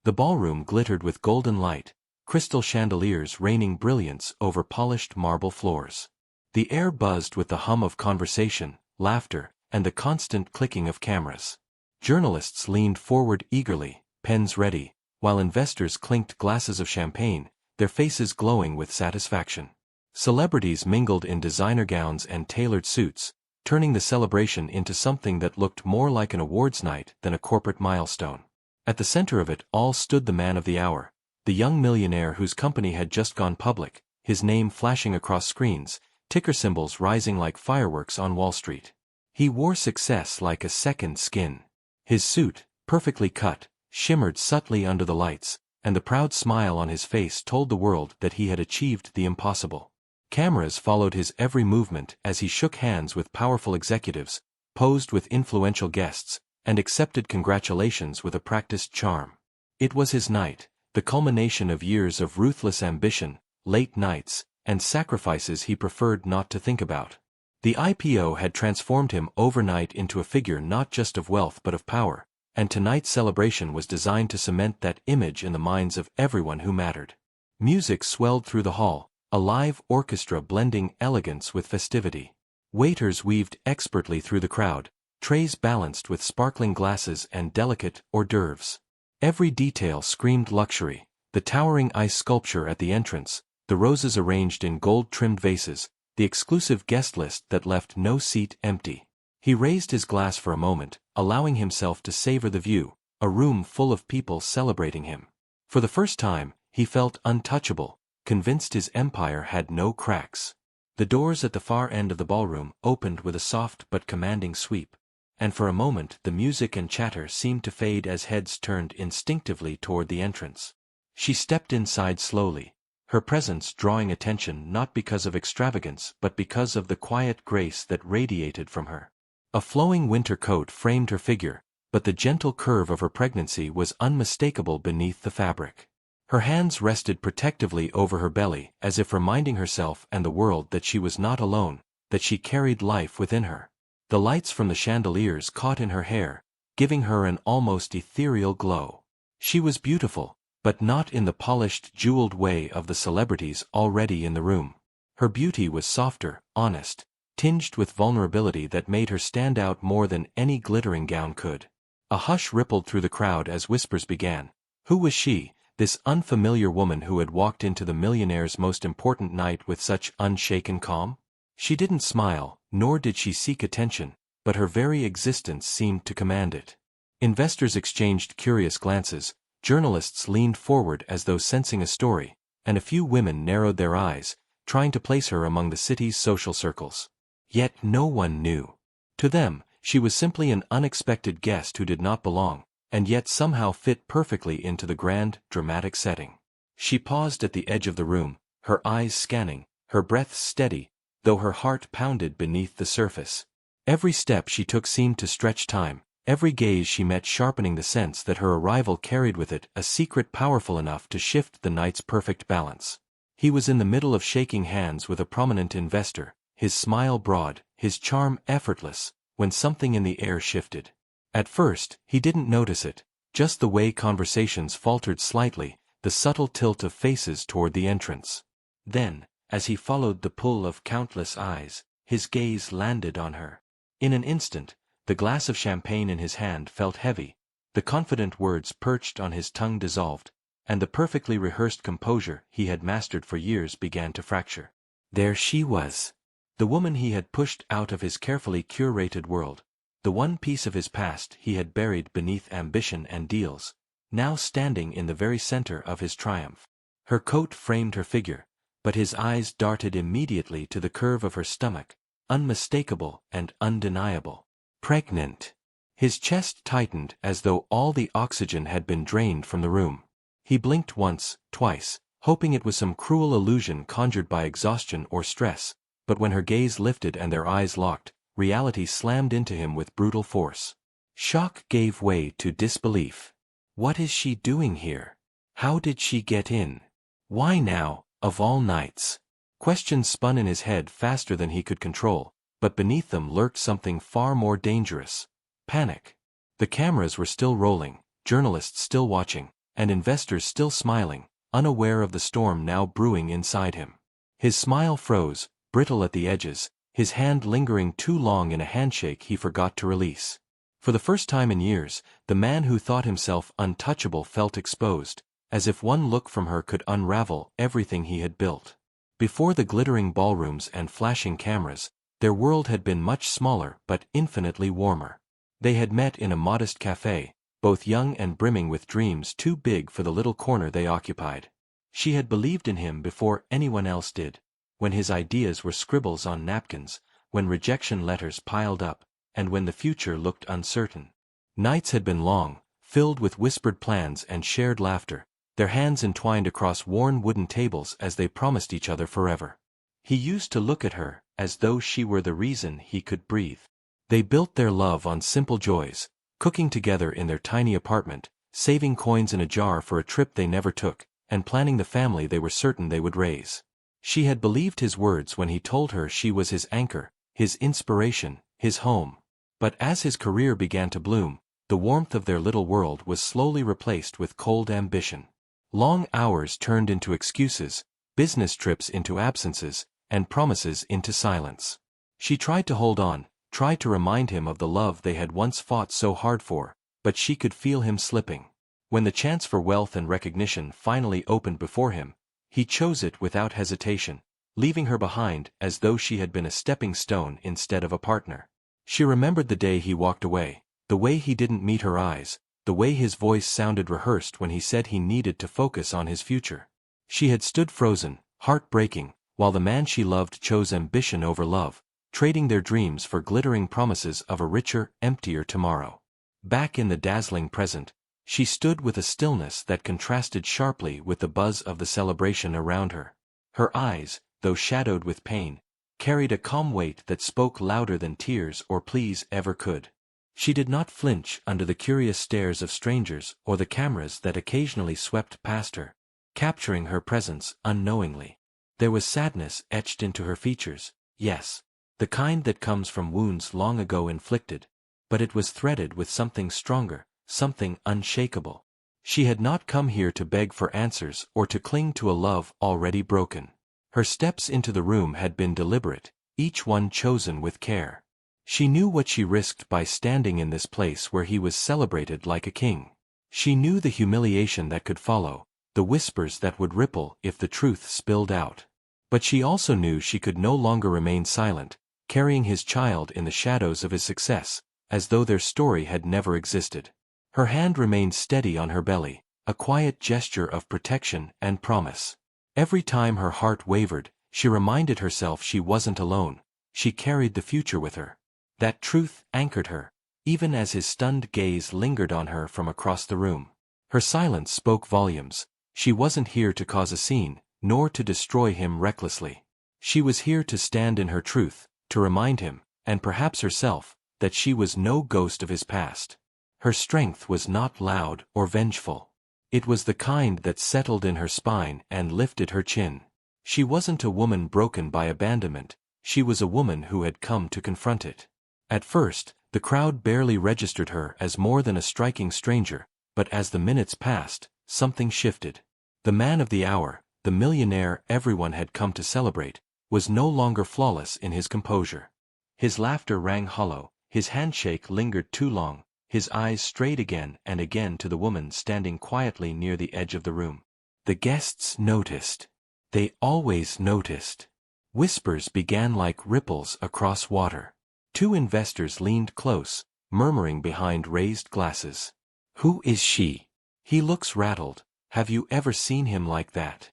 The ballroom glittered with golden light, crystal chandeliers raining brilliance over polished marble floors. The air buzzed with the hum of conversation, laughter, and the constant clicking of cameras. Journalists leaned forward eagerly, pens ready, while investors clinked glasses of champagne, their faces glowing with satisfaction. Celebrities mingled in designer gowns and tailored suits, turning the celebration into something that looked more like an awards night than a corporate milestone. At the center of it all stood the man of the hour, the young millionaire whose company had just gone public, his name flashing across screens, ticker symbols rising like fireworks on Wall Street. He wore success like a second skin. His suit, perfectly cut, shimmered subtly under the lights, and the proud smile on his face told the world that he had achieved the impossible. Cameras followed his every movement as he shook hands with powerful executives, posed with influential guests, and accepted congratulations with a practiced charm. It was his night, the culmination of years of ruthless ambition, late nights, and sacrifices he preferred not to think about. The IPO had transformed him overnight into a figure not just of wealth but of power, and tonight's celebration was designed to cement that image in the minds of everyone who mattered. Music swelled through the hall, a live orchestra blending elegance with festivity. Waiters weaved expertly through the crowd, trays balanced with sparkling glasses and delicate hors d'oeuvres. Every detail screamed luxury, the towering ice sculpture at the entrance, the roses arranged in gold-trimmed vases, the exclusive guest list that left no seat empty. He raised his glass for a moment, allowing himself to savor the view, a room full of people celebrating him. For the first time, he felt untouchable, convinced his empire had no cracks. The doors at the far end of the ballroom opened with a soft but commanding sweep, and for a moment the music and chatter seemed to fade as heads turned instinctively toward the entrance. She stepped inside slowly, her presence drawing attention not because of extravagance but because of the quiet grace that radiated from her. A flowing winter coat framed her figure, but the gentle curve of her pregnancy was unmistakable beneath the fabric. Her hands rested protectively over her belly, as if reminding herself and the world that she was not alone, that she carried life within her. The lights from the chandeliers caught in her hair, giving her an almost ethereal glow. She was beautiful, but not in the polished, jeweled way of the celebrities already in the room. Her beauty was softer, honest, tinged with vulnerability that made her stand out more than any glittering gown could. A hush rippled through the crowd as whispers began. Who was she, this unfamiliar woman who had walked into the millionaire's most important night with such unshaken calm? She didn't smile, nor did she seek attention, but her very existence seemed to command it. Investors exchanged curious glances, journalists leaned forward as though sensing a story, and a few women narrowed their eyes, trying to place her among the city's social circles. Yet no one knew. To them, she was simply an unexpected guest who did not belong, and yet somehow fit perfectly into the grand, dramatic setting. She paused at the edge of the room, her eyes scanning, her breath steady, though her heart pounded beneath the surface. Every step she took seemed to stretch time, every gaze she met sharpening the sense that her arrival carried with it a secret powerful enough to shift the night's perfect balance. He was in the middle of shaking hands with a prominent investor, his smile broad, his charm effortless, when something in the air shifted. At first, he didn't notice it, just the way conversations faltered slightly, the subtle tilt of faces toward the entrance. Then, as he followed the pull of countless eyes, his gaze landed on her. In an instant, the glass of champagne in his hand felt heavy, the confident words perched on his tongue dissolved, and the perfectly rehearsed composure he had mastered for years began to fracture. There she was. The woman he had pushed out of his carefully curated world, the one piece of his past he had buried beneath ambition and deals, now standing in the very center of his triumph. Her coat framed her figure, but his eyes darted immediately to the curve of her stomach, unmistakable and undeniable. Pregnant. His chest tightened as though all the oxygen had been drained from the room. He blinked once, twice, hoping it was some cruel illusion conjured by exhaustion or stress, but when her gaze lifted and their eyes locked, reality slammed into him with brutal force. Shock gave way to disbelief. What is she doing here? How did she get in? Why now, of all nights? Questions spun in his head faster than he could control, but beneath them lurked something far more dangerous. Panic. The cameras were still rolling, journalists still watching, and investors still smiling, unaware of the storm now brewing inside him. His smile froze, brittle at the edges, his hand lingering too long in a handshake he forgot to release. For the first time in years, the man who thought himself untouchable felt exposed, as if one look from her could unravel everything he had built. Before the glittering ballrooms and flashing cameras, their world had been much smaller but infinitely warmer. They had met in a modest cafe, both young and brimming with dreams too big for the little corner they occupied. She had believed in him before anyone else did, when his ideas were scribbles on napkins, when rejection letters piled up, and when the future looked uncertain. Nights had been long, filled with whispered plans and shared laughter, their hands entwined across worn wooden tables as they promised each other forever. He used to look at her, as though she were the reason he could breathe. They built their love on simple joys, cooking together in their tiny apartment, saving coins in a jar for a trip they never took, and planning the family they were certain they would raise. She had believed his words when he told her she was his anchor, his inspiration, his home. But as his career began to bloom, the warmth of their little world was slowly replaced with cold ambition. Long hours turned into excuses, business trips into absences, and promises into silence. She tried to hold on, tried to remind him of the love they had once fought so hard for, but she could feel him slipping. When the chance for wealth and recognition finally opened before him, he chose it without hesitation, leaving her behind as though she had been a stepping stone instead of a partner. She remembered the day he walked away, the way he didn't meet her eyes, the way his voice sounded rehearsed when he said he needed to focus on his future. She had stood frozen, heartbreaking, while the man she loved chose ambition over love, trading their dreams for glittering promises of a richer, emptier tomorrow. Back in the dazzling present, she stood with a stillness that contrasted sharply with the buzz of the celebration around her. Her eyes, though shadowed with pain, carried a calm weight that spoke louder than tears or pleas ever could. She did not flinch under the curious stares of strangers or the cameras that occasionally swept past her, capturing her presence unknowingly. There was sadness etched into her features, yes, the kind that comes from wounds long ago inflicted, but it was threaded with something stronger, something unshakable. She had not come here to beg for answers or to cling to a love already broken. Her steps into the room had been deliberate, each one chosen with care. She knew what she risked by standing in this place where he was celebrated like a king. She knew the humiliation that could follow, the whispers that would ripple if the truth spilled out. But she also knew she could no longer remain silent, carrying his child in the shadows of his success, as though their story had never existed. Her hand remained steady on her belly, a quiet gesture of protection and promise. Every time her heart wavered, she reminded herself she wasn't alone, she carried the future with her. That truth anchored her, even as his stunned gaze lingered on her from across the room. Her silence spoke volumes. She wasn't here to cause a scene, nor to destroy him recklessly. She was here to stand in her truth, to remind him, and perhaps herself, that she was no ghost of his past. Her strength was not loud or vengeful. It was the kind that settled in her spine and lifted her chin. She wasn't a woman broken by abandonment, she was a woman who had come to confront it. At first, the crowd barely registered her as more than a striking stranger, but as the minutes passed, something shifted. The man of the hour, the millionaire everyone had come to celebrate, was no longer flawless in his composure. His laughter rang hollow, his handshake lingered too long, his eyes strayed again and again to the woman standing quietly near the edge of the room. The guests noticed. They always noticed. Whispers began like ripples across water. Two investors leaned close, murmuring behind raised glasses. "Who is she? He looks rattled. Have you ever seen him like that?"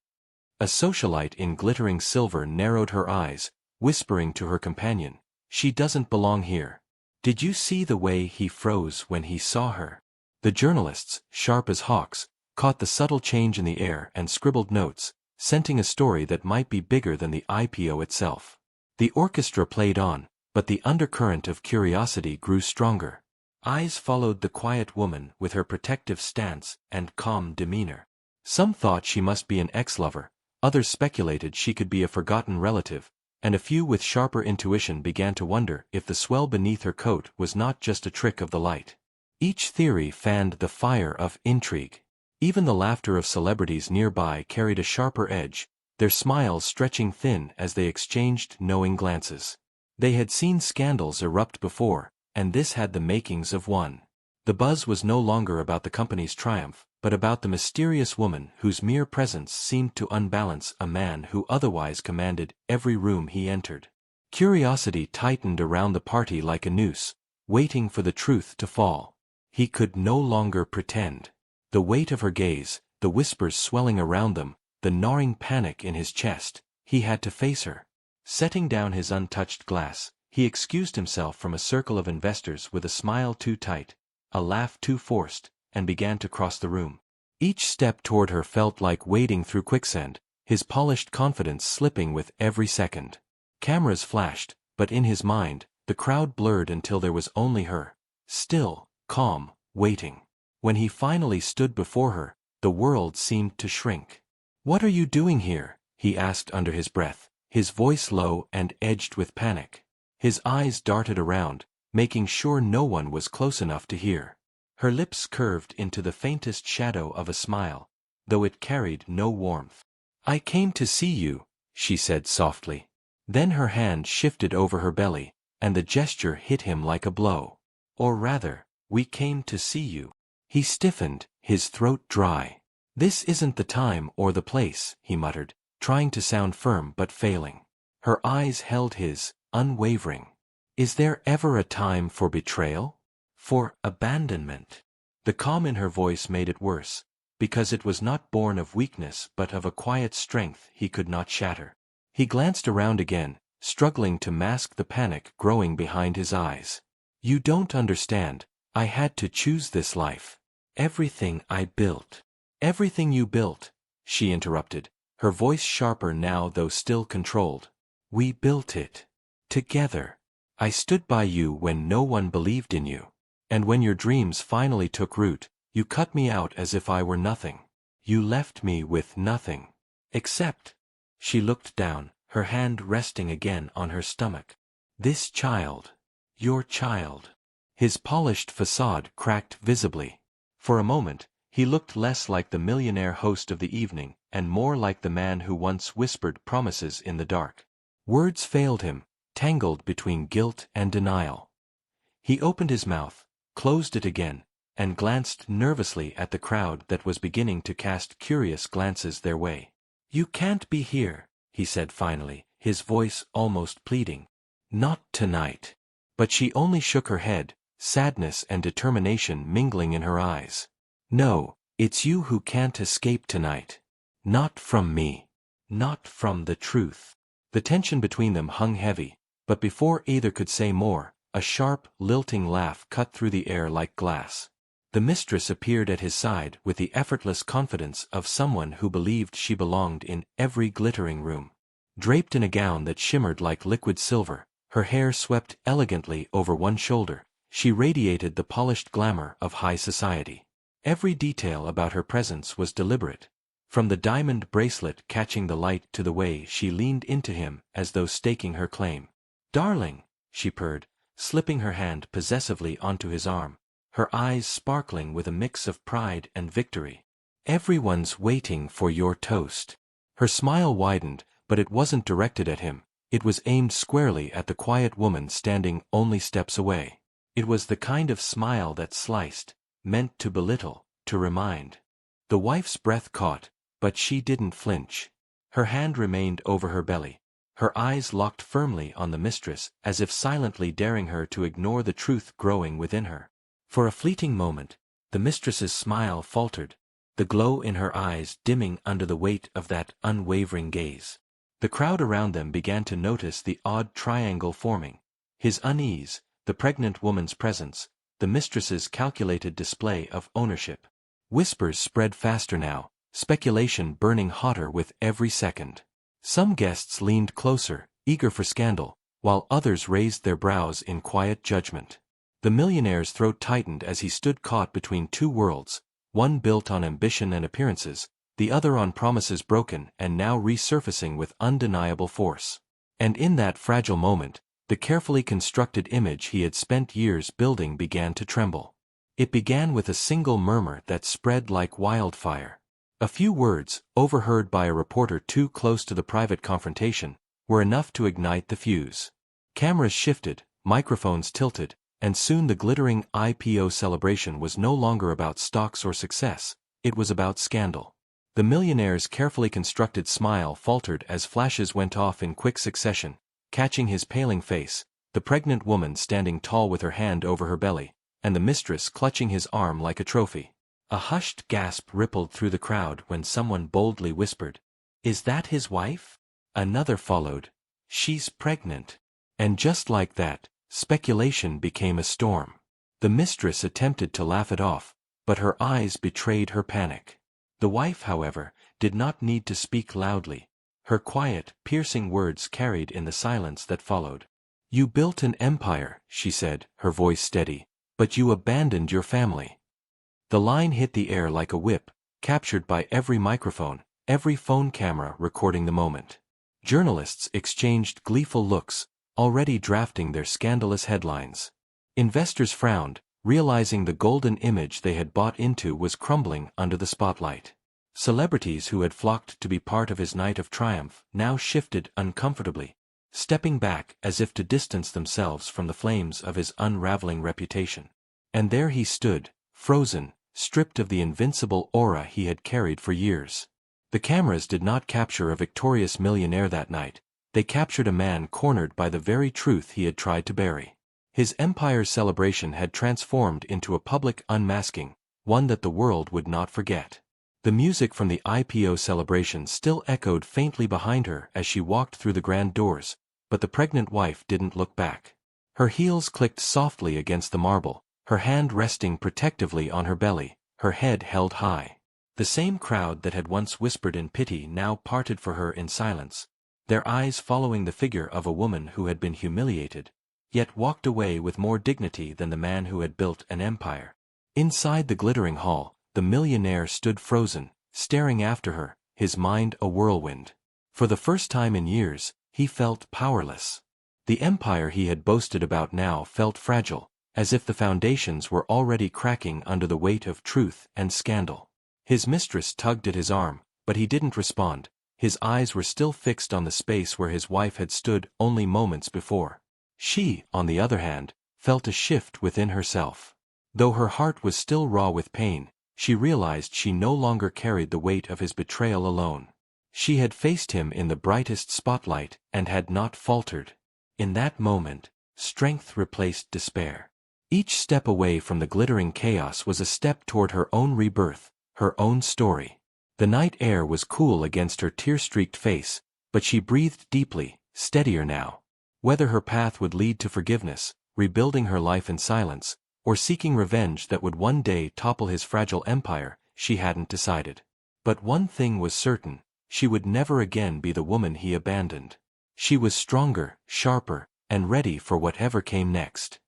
A socialite in glittering silver narrowed her eyes, whispering to her companion, "She doesn't belong here. Did you see the way he froze when he saw her?" The journalists, sharp as hawks, caught the subtle change in the air and scribbled notes, scenting a story that might be bigger than the IPO itself. The orchestra played on, but the undercurrent of curiosity grew stronger. Eyes followed the quiet woman with her protective stance and calm demeanor. Some thought she must be an ex-lover, others speculated she could be a forgotten relative, and a few with sharper intuition began to wonder if the swell beneath her coat was not just a trick of the light. Each theory fanned the fire of intrigue. Even the laughter of celebrities nearby carried a sharper edge, their smiles stretching thin as they exchanged knowing glances. They had seen scandals erupt before, and this had the makings of one. The buzz was no longer about the company's triumph, but about the mysterious woman whose mere presence seemed to unbalance a man who otherwise commanded every room he entered. Curiosity tightened around the party like a noose, waiting for the truth to fall. He could no longer pretend. The weight of her gaze, the whispers swelling around them, the gnawing panic in his chest, he had to face her. Setting down his untouched glass, he excused himself from a circle of investors with a smile too tight, a laugh too forced, and began to cross the room. Each step toward her felt like wading through quicksand, his polished confidence slipping with every second. Cameras flashed, but in his mind, the crowd blurred until there was only her. Still, calm, waiting. When he finally stood before her, the world seemed to shrink. "What are you doing here?" he asked under his breath, his voice low and edged with panic. His eyes darted around, making sure no one was close enough to hear. Her lips curved into the faintest shadow of a smile, though it carried no warmth. "I came to see you," she said softly. Then her hand shifted over her belly, and the gesture hit him like a blow. "Or rather, we came to see you." He stiffened, his throat dry. "This isn't the time or the place," he muttered, trying to sound firm but failing. Her eyes held his, unwavering. "Is there ever a time for betrayal? For abandonment?" The calm in her voice made it worse, because it was not born of weakness but of a quiet strength he could not shatter. He glanced around again, struggling to mask the panic growing behind his eyes. "You don't understand. I had to choose this life. Everything I built." "Everything you built," she interrupted, her voice sharper now though still controlled. "We built it. Together. I stood by you when no one believed in you. And when your dreams finally took root, you cut me out as if I were nothing. You left me with nothing. Except..." She looked down, her hand resting again on her stomach. "This child. Your child." His polished facade cracked visibly. For a moment, he looked less like the millionaire host of the evening and more like the man who once whispered promises in the dark. Words failed him, tangled between guilt and denial. He opened his mouth, closed it again, and glanced nervously at the crowd that was beginning to cast curious glances their way. "You can't be here," he said finally, his voice almost pleading. "Not tonight." But she only shook her head, sadness and determination mingling in her eyes. "No, it's you who can't escape tonight. Not from me. Not from the truth." The tension between them hung heavy, but before either could say more, a sharp, lilting laugh cut through the air like glass. The mistress appeared at his side with the effortless confidence of someone who believed she belonged in every glittering room. Draped in a gown that shimmered like liquid silver, her hair swept elegantly over one shoulder, she radiated the polished glamour of high society. Every detail about her presence was deliberate, from the diamond bracelet catching the light to the way she leaned into him as though staking her claim. "Darling," she purred, slipping her hand possessively onto his arm, her eyes sparkling with a mix of pride and victory. "Everyone's waiting for your toast." Her smile widened, but it wasn't directed at him. It was aimed squarely at the quiet woman standing only steps away. It was the kind of smile that sliced, meant to belittle, to remind. The wife's breath caught, but she didn't flinch. Her hand remained over her belly, her eyes locked firmly on the mistress as if silently daring her to ignore the truth growing within her. For a fleeting moment, the mistress's smile faltered, the glow in her eyes dimming under the weight of that unwavering gaze. The crowd around them began to notice the odd triangle forming. His unease, the pregnant woman's presence, the mistress's calculated display of ownership. Whispers spread faster now, speculation burning hotter with every second. Some guests leaned closer, eager for scandal, while others raised their brows in quiet judgment. The millionaire's throat tightened as he stood caught between two worlds, one built on ambition and appearances, the other on promises broken and now resurfacing with undeniable force. And in that fragile moment, the carefully constructed image he had spent years building began to tremble. It began with a single murmur that spread like wildfire. A few words, overheard by a reporter too close to the private confrontation, were enough to ignite the fuse. Cameras shifted, microphones tilted, and soon the glittering IPO celebration was no longer about stocks or success, it was about scandal. The millionaire's carefully constructed smile faltered as flashes went off in quick succession, catching his paling face, the pregnant woman standing tall with her hand over her belly, and the mistress clutching his arm like a trophy. A hushed gasp rippled through the crowd when someone boldly whispered, "Is that his wife?" Another followed, "She's pregnant." And just like that, speculation became a storm. The mistress attempted to laugh it off, but her eyes betrayed her panic. The wife, however, did not need to speak loudly. Her quiet, piercing words carried in the silence that followed. "You built an empire," she said, her voice steady, "but you abandoned your family." The line hit the air like a whip, captured by every microphone, every phone camera recording the moment. Journalists exchanged gleeful looks, already drafting their scandalous headlines. Investors frowned, realizing the golden image they had bought into was crumbling under the spotlight. Celebrities who had flocked to be part of his night of triumph now shifted uncomfortably, stepping back as if to distance themselves from the flames of his unraveling reputation. And there he stood, frozen, stripped of the invincible aura he had carried for years. The cameras did not capture a victorious millionaire that night, they captured a man cornered by the very truth he had tried to bury. His empire's celebration had transformed into a public unmasking, one that the world would not forget. The music from the IPO celebration still echoed faintly behind her as she walked through the grand doors, but the pregnant wife didn't look back. Her heels clicked softly against the marble, her hand resting protectively on her belly, her head held high. The same crowd that had once whispered in pity now parted for her in silence, their eyes following the figure of a woman who had been humiliated, yet walked away with more dignity than the man who had built an empire. Inside the glittering hall, the millionaire stood frozen, staring after her, his mind a whirlwind. For the first time in years, he felt powerless. The empire he had boasted about now felt fragile, as if the foundations were already cracking under the weight of truth and scandal. His mistress tugged at his arm, but he didn't respond. His eyes were still fixed on the space where his wife had stood only moments before. She, on the other hand, felt a shift within herself. Though her heart was still raw with pain, she realized she no longer carried the weight of his betrayal alone. She had faced him in the brightest spotlight and had not faltered. In that moment, strength replaced despair. Each step away from the glittering chaos was a step toward her own rebirth, her own story. The night air was cool against her tear-streaked face, but she breathed deeply, steadier now. Whether her path would lead to forgiveness, rebuilding her life in silence, or seeking revenge that would one day topple his fragile empire, she hadn't decided. But one thing was certain, she would never again be the woman he abandoned. She was stronger, sharper, and ready for whatever came next.